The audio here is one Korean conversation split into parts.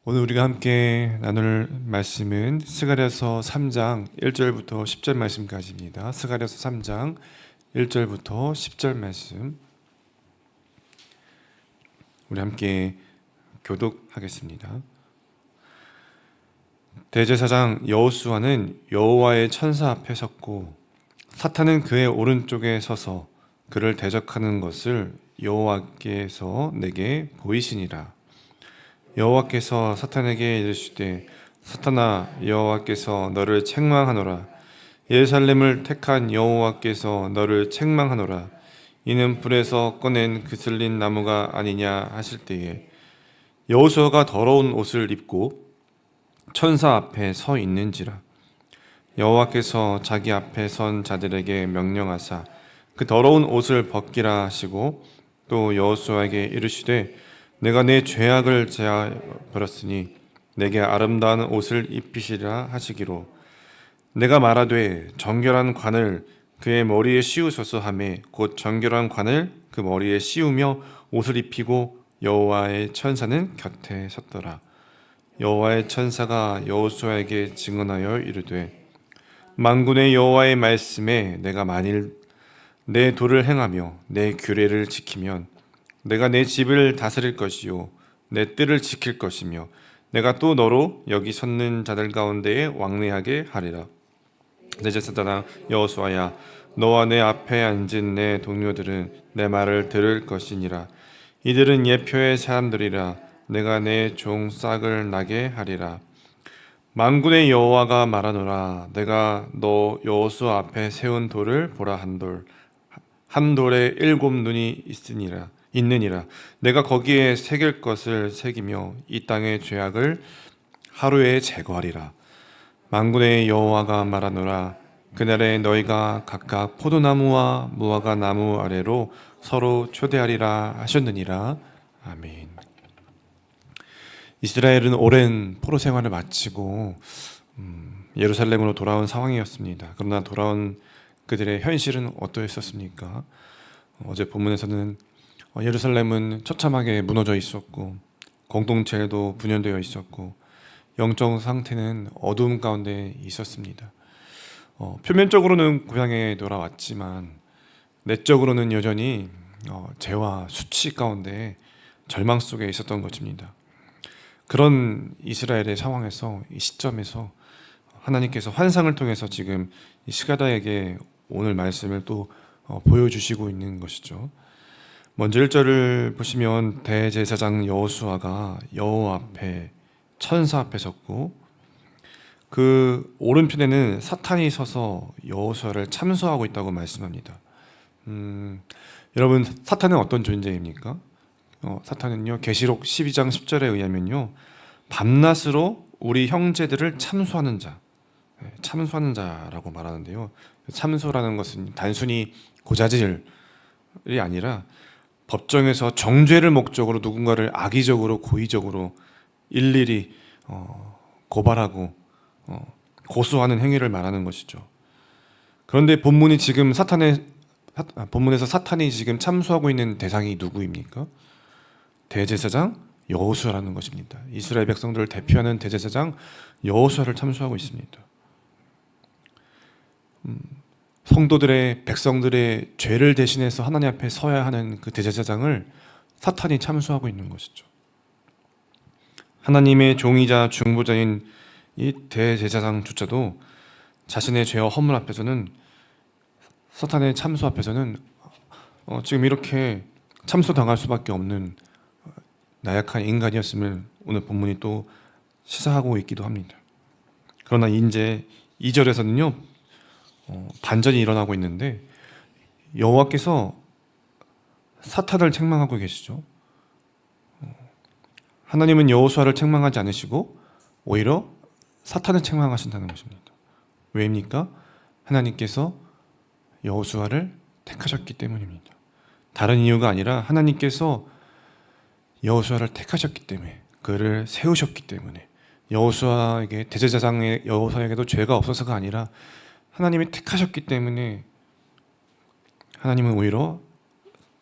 오늘 우리가 함께 나눌 말씀은 스가랴서 3장 1절부터 10절 말씀까지입니다. 스가랴서 3장 1절부터 10절 말씀 우리 함께 교독하겠습니다. 대제사장 여호수아는 여호와의 천사 앞에 섰고 사탄은 그의 오른쪽에 서서 그를 대적하는 것을 여호와께서 내게 보이시니라. 여호와께서 사탄에게 이르시되 사탄아, 여호와께서 너를 책망하노라. 예루살렘을 택한 여호와께서 너를 책망하노라. 이는 불에서 꺼낸 그슬린 나무가 아니냐 하실 때에 여호수아가 더러운 옷을 입고 천사 앞에 서 있는지라. 여호와께서 자기 앞에 선 자들에게 명령하사 그 더러운 옷을 벗기라 하시고 또 여호수아에게 이르시되 내가 내 죄악을 제하여 버렸으니 내게 아름다운 옷을 입히시라 하시기로 내가 말하되 정결한 관을 그의 머리에 씌우소서 하매 곧 정결한 관을 그 머리에 씌우며 옷을 입히고 여호와의 천사는 곁에 섰더라. 여호와의 천사가 여호수아에게 증언하여 이르되 만군의 여호와의 말씀에 내가 만일 내 도를 행하며 내 규례를 지키면 내가 내 집을 다스릴 것이요 내 뜰을 지킬 것이며 내가 또 너로 여기 섰는 자들 가운데에 왕래하게 하리라. 대제사장 여호수아야, 너와 내 앞에 앉은 내 동료들은 내 말을 들을 것이니라. 이들은 예표의 사람들이라. 내가 내 종 싹을 나게 하리라. 만군의 여호와가 말하노라. 내가 너 여호수아 앞에 세운 돌을 보라. 한 돌에 7눈이 있느니라. 내가 거기에 새길 것을 새기며 이 땅의 죄악을 하루에 제거하리라. 만군의 여호와가 말하노라. 그날에 너희가 각각 포도나무와 무화과 나무 아래로 서로 초대하리라 하셨느니라. 아멘. 이스라엘은 오랜 포로 생활을 마치고 예루살렘으로 돌아온 상황이었습니다. 그러나 돌아온 그들의 현실은 어떠했었습니까? 어제 본문에서는 예루살렘은 처참하게 무너져 있었고 공동체도 분열되어 있었고 영적 상태는 어두움 가운데 있었습니다. 표면적으로는 고향에 돌아왔지만 내적으로는 여전히 죄와 수치 가운데 절망 속에 있었던 것입니다. 그런 이스라엘의 상황에서 이 시점에서 하나님께서 환상을 통해서 지금 스가랴에게 오늘 말씀을 또 보여주시고 있는 것이죠. 먼저 1절을 보시면 대제사장 여호수아가 여호와 앞에 천사 앞에 섰고 그 오른편에는 사탄이 서서 여호수아를 참소하고 있다고 말씀합니다. 여러분, 사탄은 어떤 존재입니까? 사탄은요, 계시록 12장 10절에 의하면요, 밤낮으로 우리 형제들을 참소하는 자, 참소하는 자라고 말하는데요. 참소라는 것은 단순히 고자질이 아니라 법정에서 정죄를 목적으로 누군가를 악의적으로 고의적으로 일일이 고발하고 고소하는 행위를 말하는 것이죠. 그런데 본문이 지금 본문에서 사탄이 지금 참소하고 있는 대상이 누구입니까? 대제사장 여호수아라는 것입니다. 이스라엘 백성들을 대표하는 대제사장 여호수아를 참소하고 있습니다. 성도들의 백성들의 죄를 대신해서 하나님 앞에 서야 하는 그 대제사장을 사탄이 참수하고 있는 것이죠. 하나님의 종이자 중보자인 이 대제사장조차도 자신의 죄와 허물 앞에서는, 사탄의 참수 앞에서는 지금 이렇게 참수당할 수밖에 없는 나약한 인간이었음을 오늘 본문이 또 시사하고 있기도 합니다. 그러나 이제 2절에서는요, 반전이 일어나고 있는데 여호와께서 사탄을 책망하고 계시죠. 하나님은 여호수아를 책망하지 않으시고 오히려 사탄을 책망하신다는 것입니다. 왜입니까? 하나님께서 여호수아를 택하셨기 때문입니다. 다른 이유가 아니라 하나님께서 여호수아를 택하셨기 때문에, 그를 세우셨기 때문에, 여호수아에게, 대제사장의 여호수아에게도 죄가 없어서가 아니라 하나님이 택하셨기 때문에 하나님은 오히려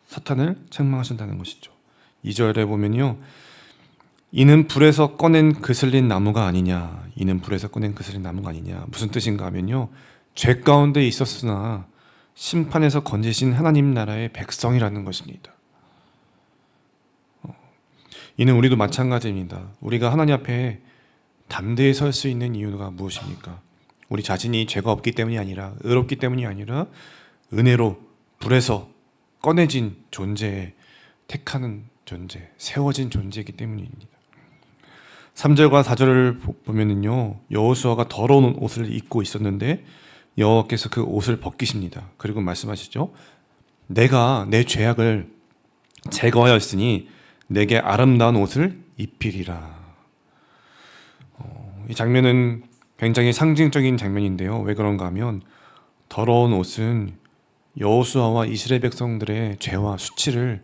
사탄을 책망하신다는 것이죠. 2절에 보면요, 이는 불에서 꺼낸 그슬린 나무가 아니냐. 이는 불에서 꺼낸 그슬린 나무가 아니냐. 무슨 뜻인가 하면요, 죄 가운데 있었으나 심판에서 건지신 하나님 나라의 백성이라는 것입니다. 이는 우리도 마찬가지입니다. 우리가 하나님 앞에 담대히 설 수 있는 이유가 무엇입니까? 우리 자신이 죄가 없기 때문이 아니라, 의롭기 때문이 아니라 은혜로 불에서 꺼내진 존재에 택하는 존재, 세워진 존재이기 때문입니다. 3절과 4절을 보면은요, 여호수아가 더러운 옷을 입고 있었는데 여호와께서 그 옷을 벗기십니다. 그리고 말씀하시죠. 내가 내 죄악을 제거하였으니 내게 아름다운 옷을 입히리라. 이 장면은 굉장히 상징적인 장면인데요. 왜 그런가 하면 더러운 옷은 여호수아와 이스라엘 백성들의 죄와 수치를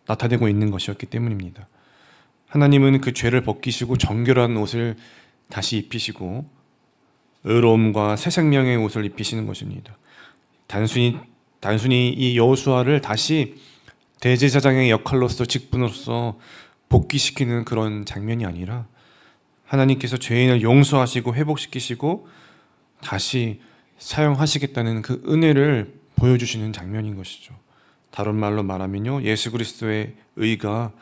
나타내고 있는 것이었기 때문입니다. 하나님은 그 죄를 벗기시고 정결한 옷을 다시 입히시고 의로움과 새 생명의 옷을 입히시는 것입니다. 단순히 이 여호수아를 다시 대제사장의 역할로서, 직분으로서 복귀시키는 그런 장면이 아니라 하나님께서 죄인을 용서하시고 회복시키시고 다시 사용하시겠다는 그 은혜를 보여주시는 장면인 것이죠. 다른 말로 말하면요, 예수 그리스도의 의가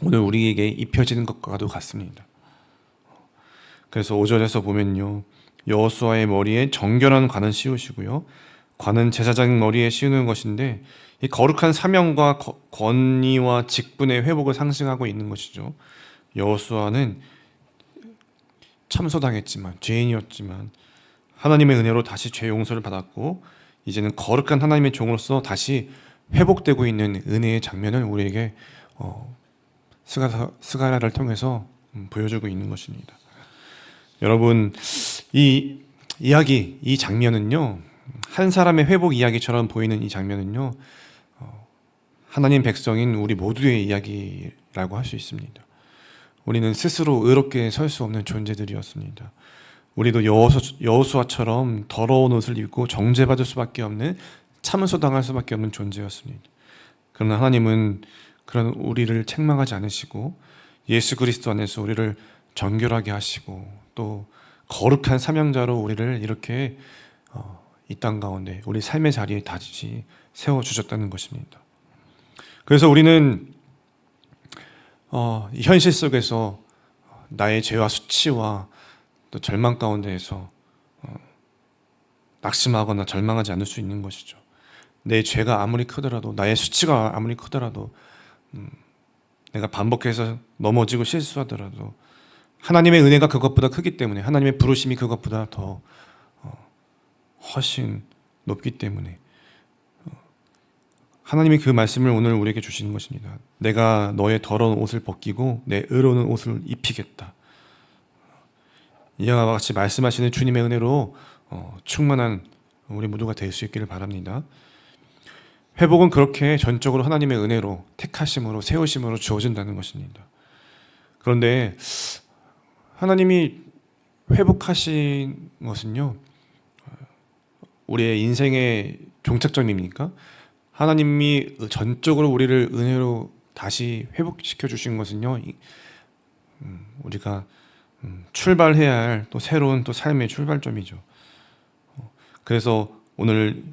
오늘 우리에게 입혀지는 것과도 같습니다. 그래서 5절에서 보면요, 여호수아의 머리에 정결한 관을 씌우시고요, 관은 제사장 머리에 씌우는 것인데 이 거룩한 사명과 권위와 직분의 회복을 상징하고 있는 것이죠. 여호수아는 참소당했지만, 죄인이었지만 하나님의 은혜로 다시 죄 용서를 받았고 이제는 거룩한 하나님의 종으로서 다시 회복되고 있는 은혜의 장면을 우리에게 스가랴를 통해서 보여주고 있는 것입니다. 여러분, 이 이야기, 이 장면은요, 한 사람의 회복 이야기처럼 보이는 이 장면은요, 하나님 백성인 우리 모두의 이야기라고 할 수 있습니다. 우리는 스스로 의롭게 설 수 없는 존재들이었습니다. 우리도 여호수아처럼 더러운 옷을 입고 정죄받을 수밖에 없는, 참소 당할 수밖에 없는 존재였습니다. 그러나 하나님은 그런 우리를 책망하지 않으시고 예수 그리스도 안에서 우리를 정결하게 하시고 또 거룩한 사명자로 우리를 이렇게 이 땅 가운데 우리 삶의 자리에 다시 세워주셨다는 것입니다. 그래서 우리는 이 현실 속에서 나의 죄와 수치와 또 절망 가운데에서 낙심하거나 절망하지 않을 수 있는 것이죠. 내 죄가 아무리 크더라도, 나의 수치가 아무리 크더라도, 내가 반복해서 넘어지고 실수하더라도 하나님의 은혜가 그것보다 크기 때문에, 하나님의 부르심이 그것보다 더 훨씬 높기 때문에 하나님이 그 말씀을 오늘 우리에게 주시는 것입니다. 내가 너의 더러운 옷을 벗기고 내 의로운 옷을 입히겠다. 이와 같이 말씀하시는 주님의 은혜로 충만한 우리 모두가 될 수 있기를 바랍니다. 회복은 그렇게 전적으로 하나님의 은혜로, 택하심으로, 세우심으로 주어진다는 것입니다. 그런데 하나님이 회복하신 것은요, 우리의 인생의 종착점입니까? 하나님이 전적으로 우리를 은혜로 다시 회복시켜 주신 것은요, 우리가 출발해야 할 또 새로운 또 삶의 출발점이죠. 그래서 오늘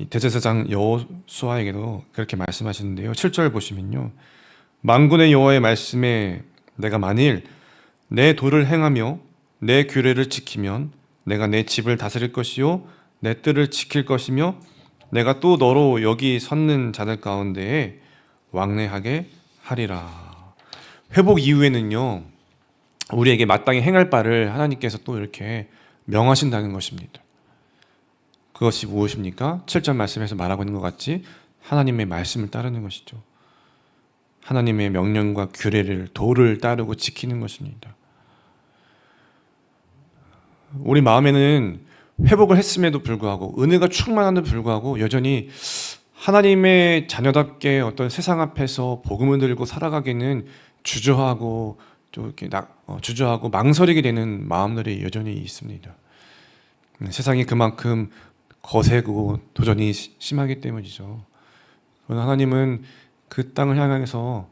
대제사장 여호수아에게도 그렇게 말씀하시는데요. 7절 보시면요, 만군의 여호와의 말씀에 내가 만일 내 도를 행하며 내 규례를 지키면 내가 내 집을 다스릴 것이요 내 뜰을 지킬 것이며 내가 또 너로 여기 섰는 자들 가운데에 왕래하게 하리라. 회복 이후에는요, 우리에게 마땅히 행할 바를 하나님께서 또 이렇게 명하신다는 것입니다. 그것이 무엇입니까? 7절 말씀에서 말하고 있는 것 같이 하나님의 말씀을 따르는 것이죠. 하나님의 명령과 규례를, 도를 따르고 지키는 것입니다. 우리 마음에는 회복을 했음에도 불구하고, 은혜가 충만한데도 불구하고 여전히 하나님의 자녀답게 어떤 세상 앞에서 복음을 들고 살아가기는 주저하고 또 이렇게 주저하고 망설이게 되는 마음들이 여전히 있습니다. 세상이 그만큼 거세고 도전이 심하기 때문이죠. 그러나 하나님은 그 땅을 향해서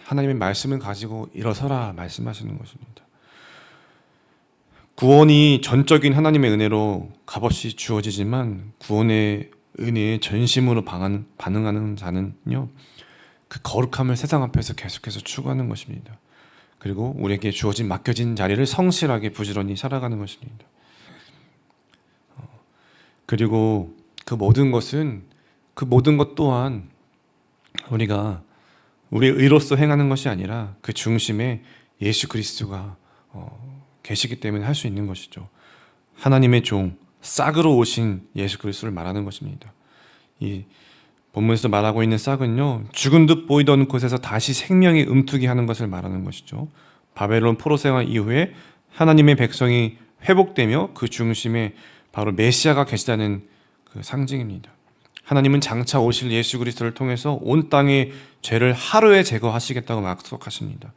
하나님의 말씀을 가지고 일어서라 말씀하시는 것입니다. 구원이 전적인 하나님의 은혜로 값없이 주어지지만 구원의 은혜에 전심으로 반응하는 자는요, 그 거룩함을 세상 앞에서 계속해서 추구하는 것입니다. 그리고 우리에게 주어진 맡겨진 자리를 성실하게 부지런히 살아가는 것입니다. 그리고 그 모든 것 또한 우리가 우리의 의로서 행하는 것이 아니라 그 중심에 예수 그리스도가 계시기 때문에 할 수 있는 것이죠. 하나님의 종, 싹으로 오신 예수 그리스도를 말하는 것입니다. 이 본문에서 말하고 있는 싹은요, 죽은 듯 보이던 곳에서 다시 생명이 음투게 하는 것을 말하는 것이죠. 바벨론 포로 생활 이후에 하나님의 백성이 회복되며 그 중심에 바로 메시아가 계시다는 그 상징입니다. 하나님은 장차 오실 예수 그리스도를 통해서 온 땅의 죄를 하루에 제거하시겠다고 약속하십니다.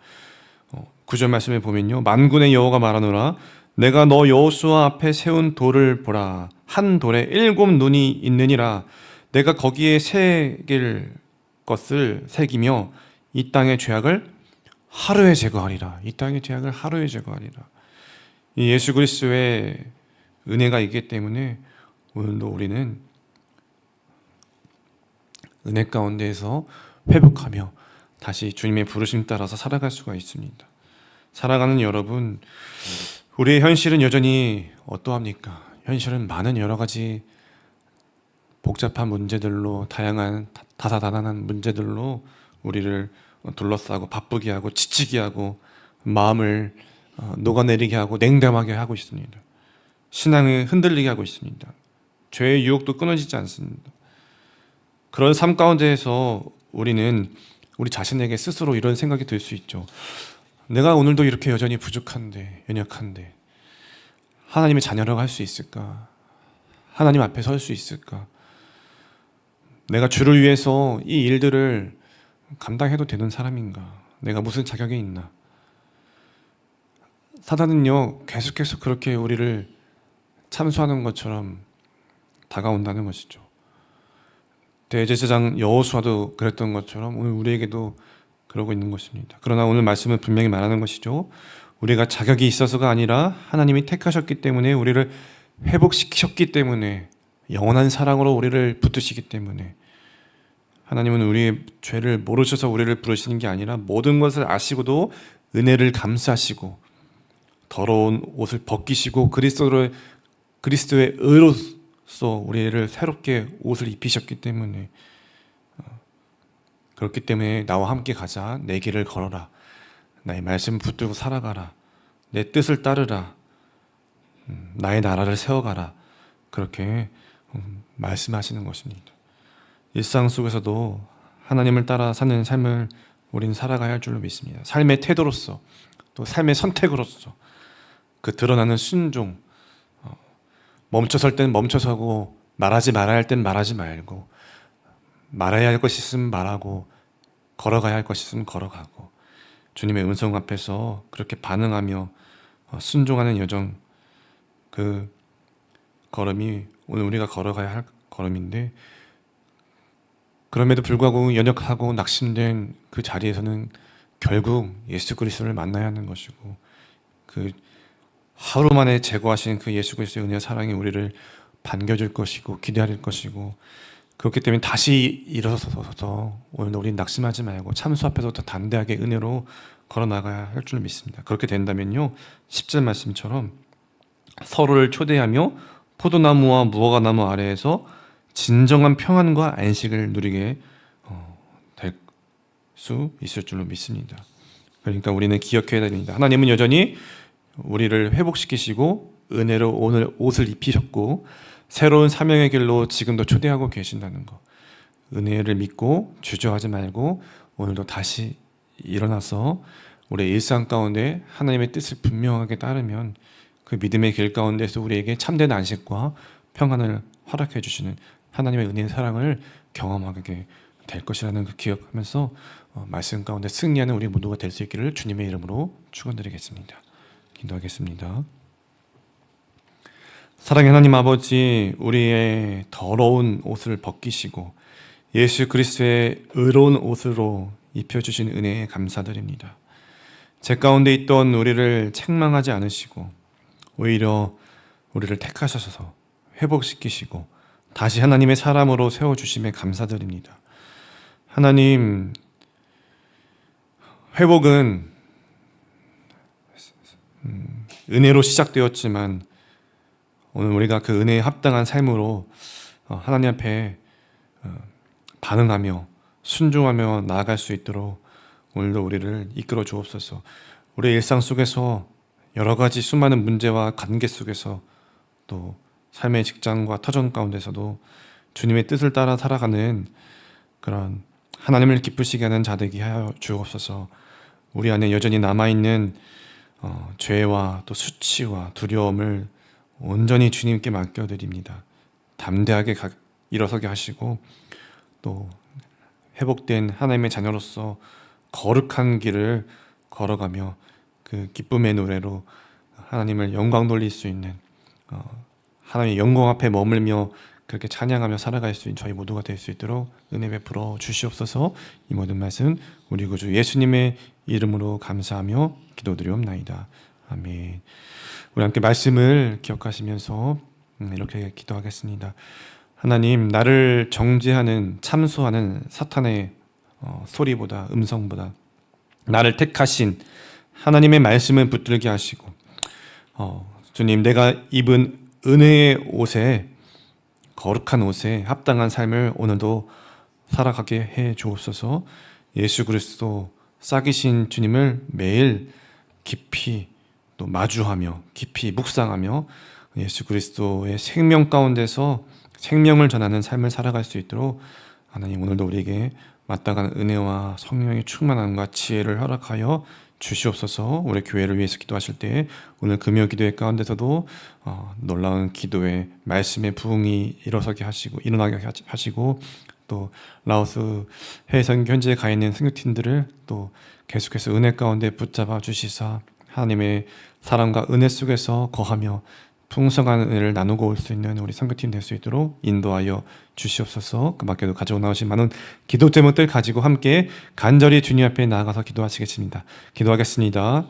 9절 말씀에 보면요, 만군의 여호와가 말하노라, 내가 너 여호수아 앞에 세운 돌을 보라. 한 돌에 7 눈이 있느니라. 내가 거기에 새길 것을 새기며 이 땅의 죄악을 하루에 제거하리라. 이 땅의 죄악을 하루에 제거하리라. 이 예수 그리스도의 은혜가 있기 때문에 오늘도 우리는 은혜 가운데에서 회복하며 다시 주님의 부르심 따라서 살아갈 수가 있습니다. 살아가는 여러분, 우리의 현실은 여전히 어떠합니까? 현실은 많은 여러 가지 복잡한 문제들로, 다양한 다사다난한 문제들로 우리를 둘러싸고 바쁘게 하고 지치게 하고 마음을 녹아내리게 하고 냉담하게 하고 있습니다. 신앙을 흔들리게 하고 있습니다. 죄의 유혹도 끊어지지 않습니다. 그런 삶 가운데에서 우리는 우리 자신에게 스스로 이런 생각이 들 수 있죠. 내가 오늘도 이렇게 여전히 부족한데, 연약한데 하나님의 자녀라고 할 수 있을까? 하나님 앞에 설 수 있을까? 내가 주를 위해서 이 일들을 감당해도 되는 사람인가? 내가 무슨 자격이 있나? 사단은요, 계속해서 그렇게 우리를 참수하는 것처럼 다가온다는 것이죠. 대제사장 여호수아도 그랬던 것처럼 오늘 우리에게도 그러고 있는 것입니다. 그러나 오늘 말씀은 분명히 말하는 것이죠. 우리가 자격이 있어서가 아니라 하나님이 택하셨기 때문에, 우리를 회복시키셨기 때문에, 영원한 사랑으로 우리를 붙드시기 때문에, 하나님은 우리의 죄를 모르셔서 우리를 부르시는 게 아니라 모든 것을 아시고도 은혜를 감사하시고 더러운 옷을 벗기시고 그리스도의 의로서 우리를 새롭게 옷을 입히셨기 때문에, 그렇기 때문에 나와 함께 가자, 내 길을 걸어라, 나의 말씀을 붙들고 살아가라, 내 뜻을 따르라, 나의 나라를 세워가라, 그렇게 말씀하시는 것입니다. 일상 속에서도 하나님을 따라 사는 삶을 우리는 살아가야 할 줄로 믿습니다. 삶의 태도로서, 또 삶의 선택으로서 그 드러나는 순종, 멈춰설 땐 멈춰서고 말하지 말아야 할 땐 말하지 말고, 말해야 할 것이 있으면 말하고 걸어가야 할 것이 있으면 걸어가고, 주님의 음성 앞에서 그렇게 반응하며 순종하는 여정, 그 걸음이 오늘 우리가 걸어가야 할 걸음인데, 그럼에도 불구하고 연약하고 낙심된 그 자리에서는 결국 예수 그리스도를 만나야 하는 것이고, 그 하루 만에 제거하신 그 예수 그리스도의 은혜와 사랑이 우리를 반겨줄 것이고 기다릴 것이고, 그렇기 때문에 다시 일어서서 오늘도 우리는 낙심하지 말고 참수 앞에서 더 담대하게 은혜로 걸어나가야 할 줄 믿습니다. 그렇게 된다면요, 10절 말씀처럼 서로를 초대하며 포도나무와 무화과나무 아래에서 진정한 평안과 안식을 누리게 될 수 있을 줄로 믿습니다. 그러니까 우리는 기억해야 됩니다. 하나님은 여전히 우리를 회복시키시고 은혜로 오늘 옷을 입히셨고 새로운 사명의 길로 지금도 초대하고 계신다는 것, 은혜를 믿고 주저하지 말고 오늘도 다시 일어나서 우리의 일상 가운데 하나님의 뜻을 분명하게 따르면 그 믿음의 길 가운데서 우리에게 참된 안식과 평안을 허락해 주시는 하나님의 은혜의 사랑을 경험하게 될 것이라는 그 기억하면서 말씀 가운데 승리하는 우리 모두가 될 수 있기를 주님의 이름으로 축원드리겠습니다. 기도하겠습니다. 사랑의 하나님 아버지, 우리의 더러운 옷을 벗기시고 예수 그리스도의 의로운 옷으로 입혀주신 은혜에 감사드립니다. 제 가운데 있던 우리를 책망하지 않으시고 오히려 우리를 택하셔서 회복시키시고 다시 하나님의 사람으로 세워주심에 감사드립니다. 하나님, 회복은 은혜로 시작되었지만 오늘 우리가 그 은혜에 합당한 삶으로 하나님 앞에 반응하며 순종하며 나아갈 수 있도록 오늘도 우리를 이끌어 주옵소서. 우리의 일상 속에서 여러 가지 수많은 문제와 관계 속에서 또 삶의 직장과 터전 가운데서도 주님의 뜻을 따라 살아가는 그런 하나님을 기쁘시게 하는 자 되게 하여 주옵소서. 우리 안에 여전히 남아있는 죄와 또 수치와 두려움을 온전히 주님께 맡겨드립니다. 담대하게 일어서게 하시고 또 회복된 하나님의 자녀로서 거룩한 길을 걸어가며 그 기쁨의 노래로 하나님을 영광 돌릴 수 있는 하나님의 영광 앞에 머물며 그렇게 찬양하며 살아갈 수 있는 저희 모두가 될 수 있도록 은혜 베풀어 주시옵소서. 이 모든 말씀 우리 구주 예수님의 이름으로 감사하며 기도드리옵나이다. 아멘. 우리 함께 말씀을 기억하시면서 이렇게 기도하겠습니다. 하나님, 나를 정죄하는 참소하는 사탄의 소리보다 음성보다 나를 택하신 하나님의 말씀을 붙들게 하시고 주님, 내가 입은 은혜의 옷에 거룩한 옷에 합당한 삶을 오늘도 살아가게 해 주옵소서. 예수 그리스도 싹이신 주님을 매일 깊이 또 마주하며 깊이 묵상하며 예수 그리스도의 생명 가운데서 생명을 전하는 삶을 살아갈 수 있도록 하나님 오늘도 우리에게 마땅한 은혜와 성령의 충만함과 지혜를 허락하여 주시옵소서. 우리 교회를 위해서 기도하실 때 오늘 금요 기도회 가운데서도 놀라운 기도의 말씀의 부흥이 일어나게 하시고 또 라오스 해외선 현지에 가 있는 선교팀들을 또 계속해서 은혜 가운데 붙잡아 주시사 하나님의 사랑과 은혜 속에서 거하며 풍성한 은혜를 나누고 올 수 있는 우리 선교팀 될 수 있도록 인도하여 주시옵소서. 그 밖에도 가지고 나오신 많은 기도 제목들 가지고 함께 간절히 주님 앞에 나아가서 기도하시겠습니다. 기도하겠습니다.